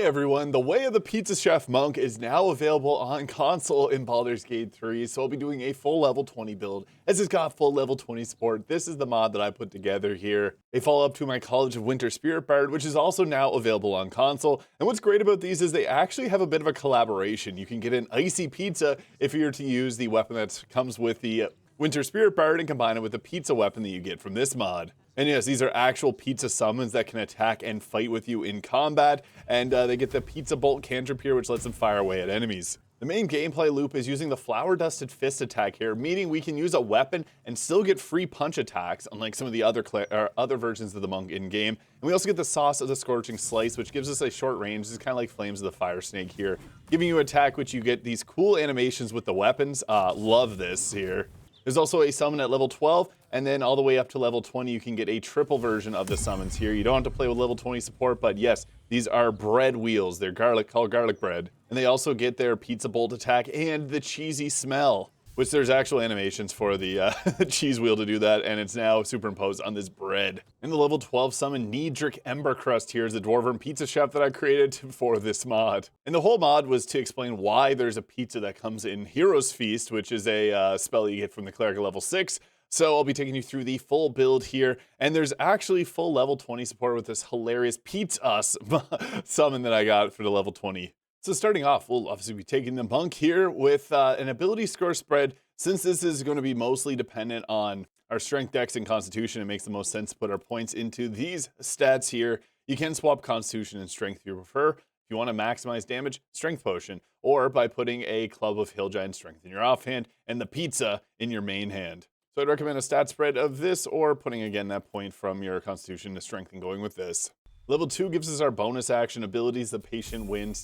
Hey everyone, the Way of the Pizza Chef Monk is now available on console in Baldur's Gate 3, so I'll be doing a full level 20 build, as it's got full level 20 support. This is the mod that I put together here. A follow-up to my College of Winter Spirit Bard, which is also now available on console. And what's great about these is they actually have a bit of a collaboration. You can get an icy pizza if you're to use the weapon that comes with the Winter Spirit Bard and combine it with the pizza weapon that you get from this mod. And yes, these are actual pizza summons that can attack and fight with you in combat, and they get the pizza bolt cantrip here, which lets them fire away at enemies. The main gameplay loop is using the flower dusted fist attack here, meaning we can use a weapon and still get free punch attacks, unlike some of the other versions of the monk in game. And we also get the sauce of the scorching slice, which gives us a short range. This is kind of like flames of the fire snake here, giving you attack, which you get these cool animations with the weapons. Love this here. There's also a summon at level 12, and then all the way up to level 20, you can get a triple version of the summons here. You don't have to play with level 20 support, but yes, these are bread wheels. They're called garlic bread. And they also get their pizza bolt attack and the cheesy smell, which there's actual animations for the cheese wheel to do that, and it's now superimposed on this bread. And the level 12 summon Niedric Ember Crust here is the Dwarven pizza chef that I created for this mod. And the whole mod was to explain why there's a pizza that comes in Hero's Feast, which is a spell you get from the cleric at level 6. So I'll be taking you through the full build here, and there's actually full level 20 support with this hilarious pizza summon that I got for the level 20. So starting off, we'll obviously be taking the monk here with an ability score spread. Since this is going to be mostly dependent on our strength, dex, and constitution, it makes the most sense to put our points into these stats here. You can swap constitution and strength if you prefer. If you want to maximize damage, strength potion, or by putting a club of hill giant strength in your offhand and the pizza in your main hand. So I'd recommend a stat spread of this, or putting again that point from your constitution to strength and going with this. Level 2 gives us our bonus action abilities, the patient defense,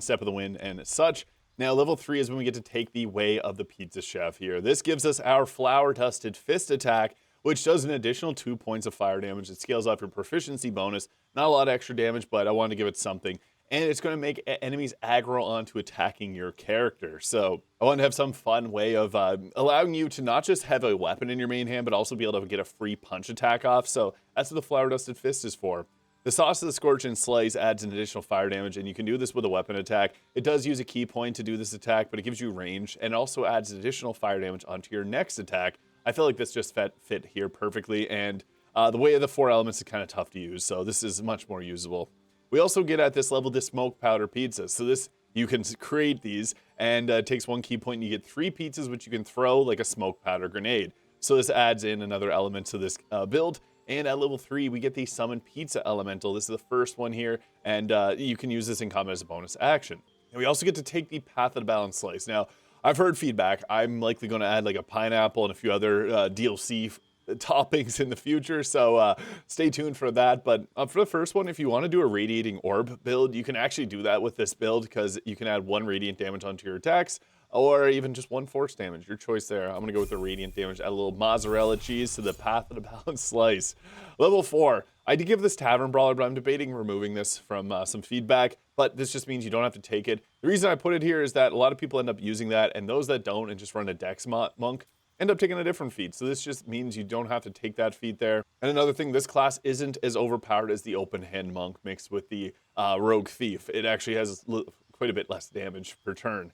step of the wind, and such. Now level 3 is when we get to take the Way of the Pizza Chef here. This gives us our flower dusted fist attack, which does an additional 2 points of fire damage. It scales off your proficiency bonus. Not a lot of extra damage, but I wanted to give it something. And it's going to make enemies aggro onto attacking your character. So I wanted to have some fun way of allowing you to not just have a weapon in your main hand, but also be able to get a free punch attack off. So that's what the Flower Dusted Fist is for. The Sauce of the Scorch and Slice adds an additional fire damage, and you can do this with a weapon attack. It does use a key point to do this attack, but it gives you range, and also adds additional fire damage onto your next attack. I feel like this just fit here perfectly, and the Way of the Four Elements is kind of tough to use, so this is much more usable. We also get at this level the smoke powder pizza. So this, you can create these, and it takes 1 key point, and you get 3 pizzas, which you can throw like a smoke powder grenade. So this adds in another element to this build. And at level 3, we get the Summon Pizza Elemental. This is the first one here, and you can use this in combat as a bonus action. And we also get to take the Path of the Balanced Slice. Now, I've heard feedback. I'm likely going to add like a pineapple and a few other DLC toppings in the future, so stay tuned for that. But for the first one, if you want to do a Radiating Orb build, you can actually do that with this build, because you can add 1 radiant damage onto your attacks, or even just 1 force damage. Your choice there. I'm going to go with the radiant damage, add a little mozzarella cheese to the Path of the Balanced Slice. Level 4. I did give this Tavern Brawler, but I'm debating removing this from some feedback, but this just means you don't have to take it. The reason I put it here is that a lot of people end up using that, and those that don't and just run a Dex monk end up taking a different feat. So this just means you don't have to take that feat there. And another thing, this class isn't as overpowered as the Open Hand Monk mixed with the Rogue Thief. It actually has quite a bit less damage per turn.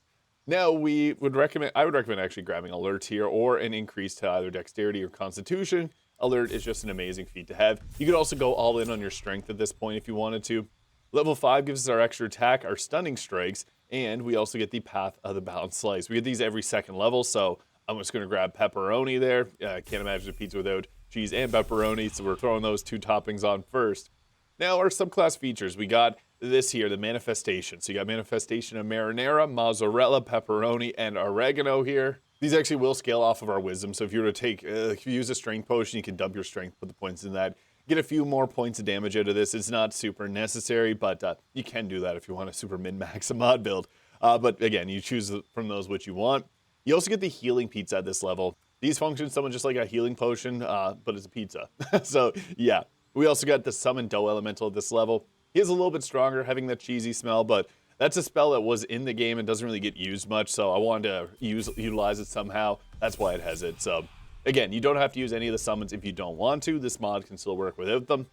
Now, I would recommend actually grabbing Alert here, or an increase to either Dexterity or Constitution. Alert is just an amazing feat to have. You could also go all in on your Strength at this point if you wanted to. Level 5 gives us our extra attack, our Stunning Strikes, and we also get the Path of the Balanced Slice. We get these every second level, so I'm just going to grab pepperoni there. Can't imagine a pizza without cheese and pepperoni, so we're throwing those 2 toppings on first. Now, our subclass features. We got this here, the Manifestation. So you got Manifestation of Marinara, Mozzarella, Pepperoni, and Oregano here. These actually will scale off of our Wisdom, so if you were to take, if you use a Strength Potion, you can dump your Strength, put the points in that. Get a few more points of damage out of this. It's not super necessary, but you can do that if you want to super min-max a mod build. But again, you choose from those which you want. You also get the Healing Pizza at this level. These function somewhat just like a healing potion, but it's a pizza. So yeah. We also got the Summon Dough Elemental at this level. He is a little bit stronger, having that cheesy smell, but that's a spell that was in the game and doesn't really get used much, so I wanted to utilize it somehow. That's why it has it. So again, you don't have to use any of the summons if you don't want to. This mod can still work without them.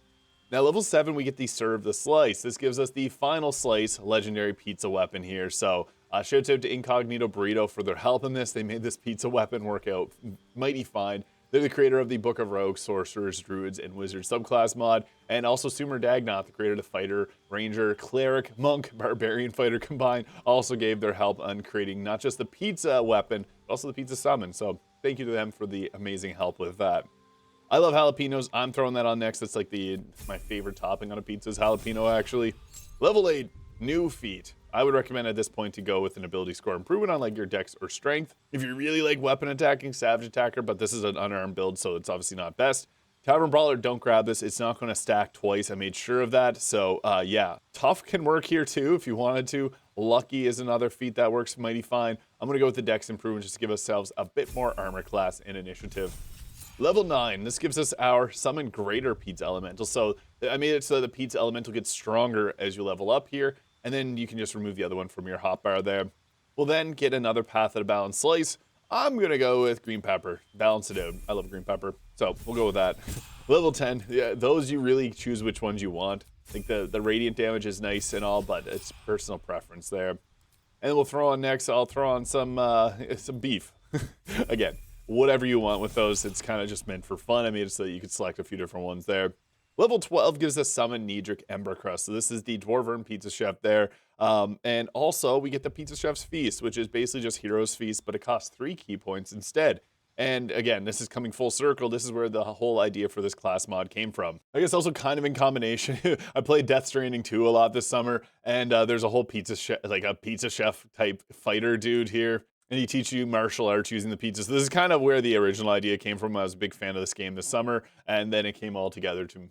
Now, level 7, we get the Serve the Slice. This gives us the Final Slice legendary pizza weapon here. So, shout out to Incognito Burrito for their help in this. They made this pizza weapon work out mighty fine. They're the creator of the Book of Rogues, Sorcerers, Druids, and Wizards subclass mod, and also Sumer Dagnauth, the creator of the Fighter, Ranger, Cleric, Monk, Barbarian Fighter combined, also gave their help on creating not just the pizza weapon, but also the pizza summon. So, thank you to them for the amazing help with that. I love jalapenos. I'm throwing that on next. That's like my favorite topping on a pizza is jalapeno, actually. Level 8, new feat. I would recommend at this point to go with an ability score improvement on like your dex or strength. If you really like weapon attacking, savage attacker, but this is an unarmed build, so it's obviously not best. Tavern Brawler, don't grab this. It's not going to stack twice. I made sure of that. So yeah, tough can work here too if you wanted to. Lucky is another feat that works mighty fine. I'm going to go with the dex improvement just to give ourselves a bit more armor class and initiative. Level 9, this gives us our Summon Greater Pizza Elemental. So I made it so the Pizza Elemental gets stronger as you level up here, and then you can just remove the other one from your hotbar there. We'll then get another Path of the Balanced Slice. I'm going to go with Green Pepper. Balance it out. I love Green Pepper, so we'll go with that. Level 10, yeah, those you really choose which ones you want. I think the radiant damage is nice and all, but it's personal preference there. And then we'll throw on next, I'll throw on some beef. Again, whatever you want with those. It's kind of just meant for fun. I made it so that you could select a few different ones there. Level 12 gives us Summon Niedric Ember Crust. So this is the Dwarven Pizza Chef there. And also we get the Pizza Chef's Feast, which is basically just Hero's Feast, but it costs 3 key points instead. And again, this is coming full circle. This is where the whole idea for this class mod came from. I guess also kind of in combination. I played Death Stranding 2 a lot this summer, and there's a whole pizza chef, like a pizza chef type fighter dude here. And he teaches you martial arts using the pizzas. This is kind of where the original idea came from. I was a big fan of this game this summer, and then it came all together to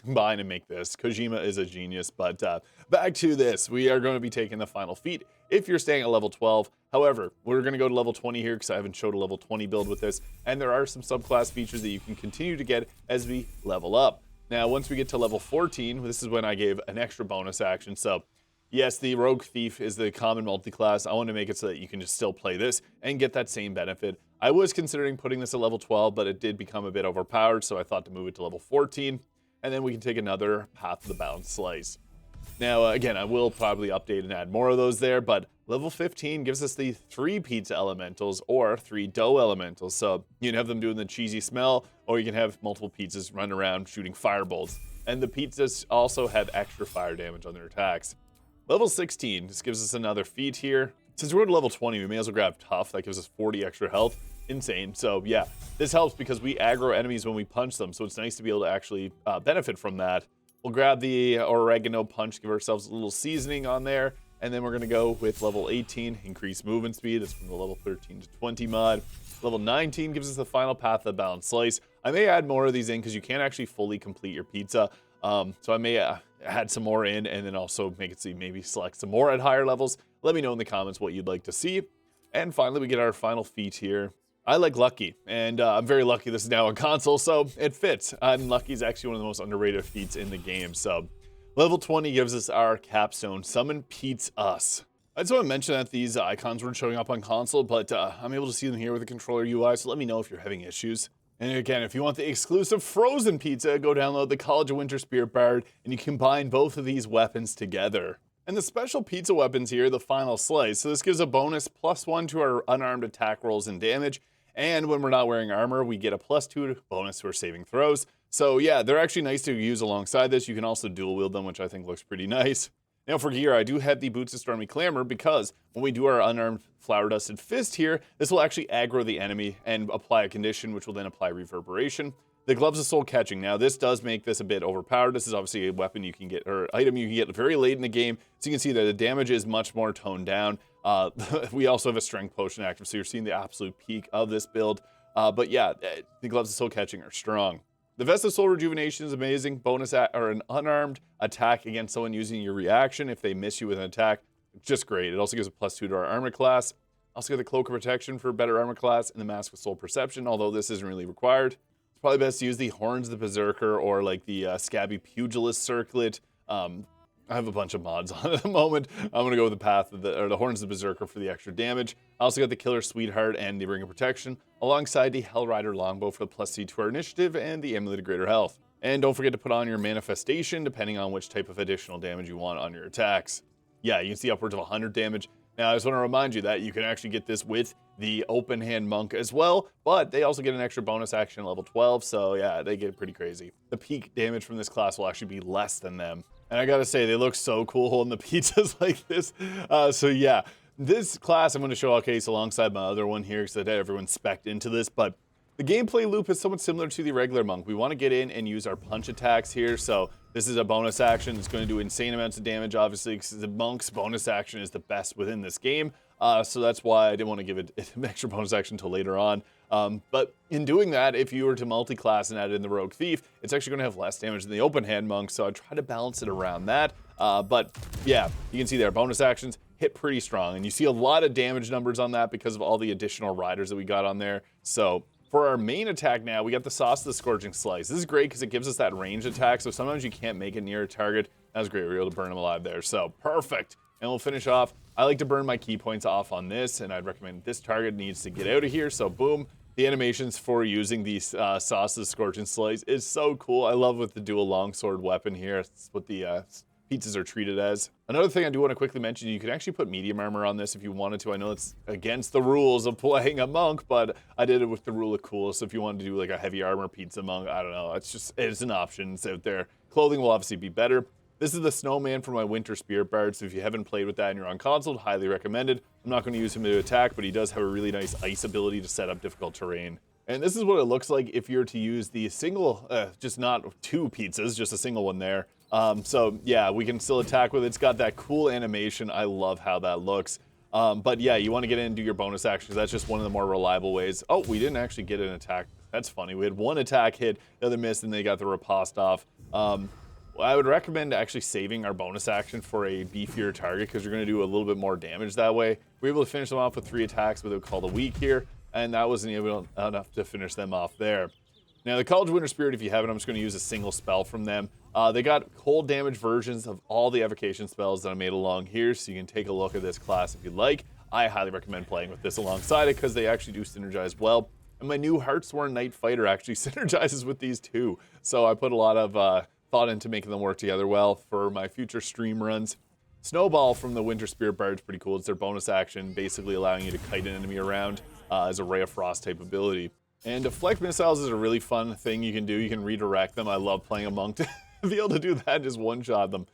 combine and make this. Kojima is a genius, but back to this. We are going to be taking the final feat if you're staying at level 12. However, we're going to go to level 20 here because I haven't showed a level 20 build with this, and there are some subclass features that you can continue to get as we level up. Now, once we get to level 14, this is when I gave an extra bonus action. So yes, the Rogue Thief is the common multi-class. I want to make it so that you can just still play this and get that same benefit. I was considering putting this at level 12, but it did become a bit overpowered, so I thought to move it to level 14, and then we can take another Path of the Balanced Slice. Now, again, I will probably update and add more of those there, but level 15 gives us the 3 Pizza Elementals or 3 Dough Elementals. So you can have them doing the cheesy smell, or you can have multiple pizzas run around shooting firebolts. And the pizzas also have extra fire damage on their attacks. Level 16, this gives us another feat here. Since we're at level 20, we may as well grab Tough. That gives us 40 extra health. Insane. So yeah, this helps because we aggro enemies when we punch them. So it's nice to be able to actually benefit from that. We'll grab the Oregano Punch, give ourselves a little seasoning on there. And then we're going to go with level 18, increase movement speed. That's from the level 13 to 20 mod. Level 19 gives us the final Path of the Balanced Slice. I may add more of these in because you can't actually fully complete your pizza. So I may add some more in and then also make it so you maybe select some more at higher levels. Let me know in the comments what you'd like to see. And finally, we get our final feat here. I like Lucky, and I'm very lucky this is now on console, so it fits. And Lucky is actually one of the most underrated feats in the game. So level 20 gives us our capstone, Summon Pete's Us. I just want to mention that these icons weren't showing up on console, but I'm able to see them here with the controller UI, so let me know if you're having issues. And again, if you want the exclusive frozen pizza, go download the College of Winter Spirit Bard, and you combine both of these weapons together. And the special pizza weapons here, the Final Slice, so this gives a bonus +1 to our unarmed attack rolls and damage, and when we're not wearing armor, we get a +2 bonus to our saving throws. So yeah, they're actually nice to use alongside this. You can also dual wield them, which I think looks pretty nice. Now for gear, I do have the Boots of Stormy Clamor because when we do our unarmed Flower Dusted Fist here, this will actually aggro the enemy and apply a condition, which will then apply reverberation. The Gloves of Soul Catching. Now this does make this a bit overpowered. This is obviously a weapon you can get, or item you can get very late in the game. So you can see that the damage is much more toned down. We also have a Strength Potion active, so you're seeing the absolute peak of this build. But yeah, the Gloves of Soul Catching are strong. The Vest of Soul Rejuvenation is amazing. Bonus or an unarmed attack against someone using your reaction if they miss you with an attack. Just great. It also gives a +2 to our armor class. Also got the Cloak of Protection for better armor class and the Mask of Soul Perception, although this isn't really required. It's probably best to use the Horns of the Berserker or like the Scabby Pugilist Circlet. I have a bunch of mods on at the moment. I'm going to go with the Path of the Horns of the Berserker for the extra damage. I also got the Killer Sweetheart and the Ring of Protection, alongside the Hellrider Longbow for the +C to our initiative and the Amulet of Greater Health. And don't forget to put on your manifestation, depending on which type of additional damage you want on your attacks. Yeah, you can see upwards of 100 damage. Now, I just want to remind you that you can actually get this with the open hand monk as well, but they also get an extra bonus action at level 12, so yeah, they get pretty crazy. The peak damage from this class will actually be less than them. And I gotta say, they look so cool holding the pizzas like this. So yeah, this class I'm going to showcase alongside my other one here, because everyone's spec'd into this, but the gameplay loop is somewhat similar to the regular monk. We want to get in and use our punch attacks here, so this is a bonus action. It's going to do insane amounts of damage, obviously, because the monk's bonus action is the best within this game. So that's why I didn't want to give it an extra bonus action until later on. But in doing that, if you were to multi-class and add in the Rogue Thief, it's actually going to have less damage than the open hand monk, so I try to balance it around that. But yeah, you can see there, bonus actions hit pretty strong, and you see a lot of damage numbers on that because of all the additional riders that we got on there. So for our main attack now, we got the Sauce of the Scorching Slice. This is great because it gives us that ranged attack, so sometimes you can't make it near a target. That was great, we were able to burn them alive there, so perfect. And we'll finish off. I like to burn my key points off on this, and I'd recommend this target needs to get out of here, so boom. The animations for using these Sauce of the Scorching Slice is so cool. I love with the dual longsword weapon here. It's what the pizzas are treated as. Another thing I do want to quickly mention, you can actually put medium armor on this if you wanted to. I know it's against the rules of playing a monk, but I did it with the rule of cool. So if you wanted to do like a heavy armor pizza monk, I don't know. It's an option. It's out there. Clothing will obviously be better. This is the snowman for my Winter Spirit Bard, so if you haven't played with that and you're on console, highly recommended. I'm not going to use him to attack, but he does have a really nice ice ability to set up difficult terrain. And this is what it looks like if you're to use the single, just not two pizzas, just a single one there. So yeah, we can still attack with it. It's got that cool animation. I love how that looks. But yeah, you want to get in and do your bonus actions. That's just one of the more reliable ways. Oh, we didn't actually get an attack. That's funny. We had one attack hit, the other missed, and they got the riposte off. I would recommend actually saving our bonus action for a beefier target because you're going to do a little bit more damage that way. We were able to finish them off with 3 attacks with what we call the weak here, and that wasn't even enough to finish them off there. Now, the College of Winter Spirit, if you haven't, I'm just going to use a single spell from them. They got cold damage versions of all the evocation spells that I made along here, so you can take a look at this class if you'd like. I highly recommend playing with this alongside it because they actually do synergize well. And my new Heartsworn Knight Fighter actually synergizes with these too. So I put a lot of thought into making them work together well for my future stream runs. Snowball from the Winter Spirit Bard is pretty cool. It's their bonus action, basically allowing you to kite an enemy around as a Ray of Frost type ability. And deflect missiles is a really fun thing you can do. You can redirect them. I love playing a monk to be able to do that, just one-shot them.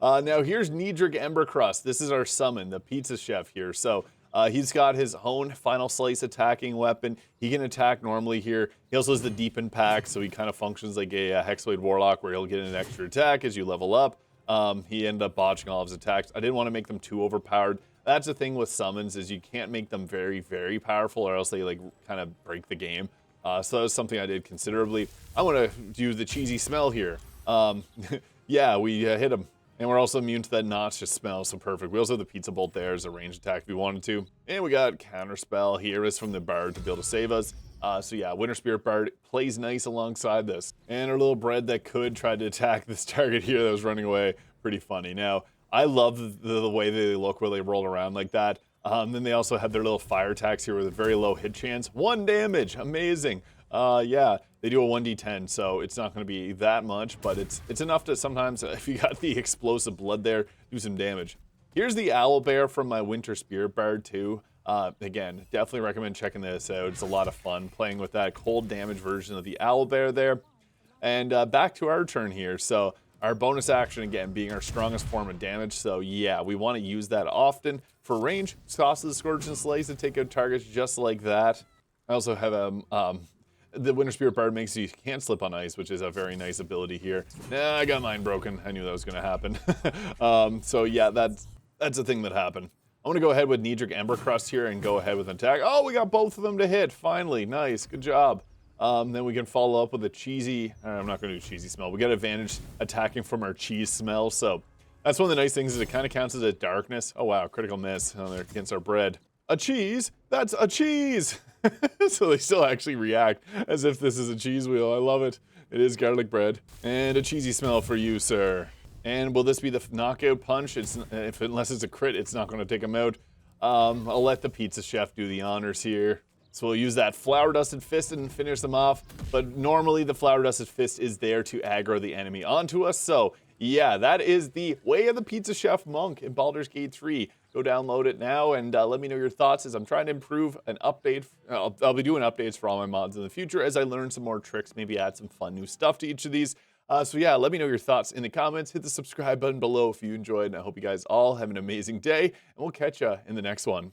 Now here's Niedrig Embercrust. This is our summon, the pizza chef here. So he's got his own Final Slice attacking weapon. He can attack normally here. He also has the Deepen Pack, so he kind of functions like a Hexblade Warlock where he'll get an extra attack as you level up. He ended up botching all of his attacks. I didn't want to make them too overpowered. That's the thing with summons, is you can't make them very, very powerful or else they like kind of break the game. So that was something I did considerably. I want to do the cheesy smell here. Yeah, we hit him. And we're also immune to that nauseous smell, so perfect. We also have the Pizza Bolt there as a ranged attack if we wanted to. And we got Counterspell here is from the Bard to be able to save us. So yeah, Winter Spirit Bard plays nice alongside this. And our little bread that could try to attack this target here that was running away. Pretty funny. Now, I love the way they look where they roll around like that. Then they also have their little fire attacks here with a very low hit chance. 1 damage, amazing. Yeah, they do a 1d10, so it's not going to be that much, but it's enough to sometimes, if you got the explosive blood there, do some damage. Here's the Owlbear from my Winter Spirit Bard too. Again, definitely recommend checking this out. It's a lot of fun playing with that cold damage version of the Owlbear there. And back to our turn here. So our bonus action, again, being our strongest form of damage. So yeah, we want to use that often. For range, Sauce of the Scorching Slice to take out targets just like that. I also have the Winter Spirit Bard makes you can't slip on ice, which is a very nice ability here. Nah, I got mine broken. I knew that was going to happen. So yeah, that's a thing that happened. I'm going to go ahead with Niedrig Embercrust here and go ahead with an attack. Oh, we got both of them to hit. Finally, nice, good job. Then we can follow up with a cheesy, I'm not going to do cheesy smell. We got advantage attacking from our cheese smell. So that's one of the nice things is it kind of counts as a darkness. Oh wow, critical miss against our bread. A cheese? That's a cheese! So they still actually react as if this is a cheese wheel. I love it. It is garlic bread. And a cheesy smell for you, sir. And will this be the knockout punch? Unless it's a crit, it's not going to take him out. I'll let the pizza chef do the honors here. So we'll use that Flower Dusted Fist and finish them off, but normally the Flower Dusted Fist is there to aggro the enemy onto us. So yeah, that is the Way of the Pizza Chef Monk in Baldur's Gate 3. Go download it now and let me know your thoughts as I'm trying to improve an update. I'll be doing updates for all my mods in the future as I learn some more tricks, maybe add some fun new stuff to each of these. So yeah, let me know your thoughts in the comments. Hit the subscribe button below if you enjoyed, and I hope you guys all have an amazing day, and we'll catch ya in the next one.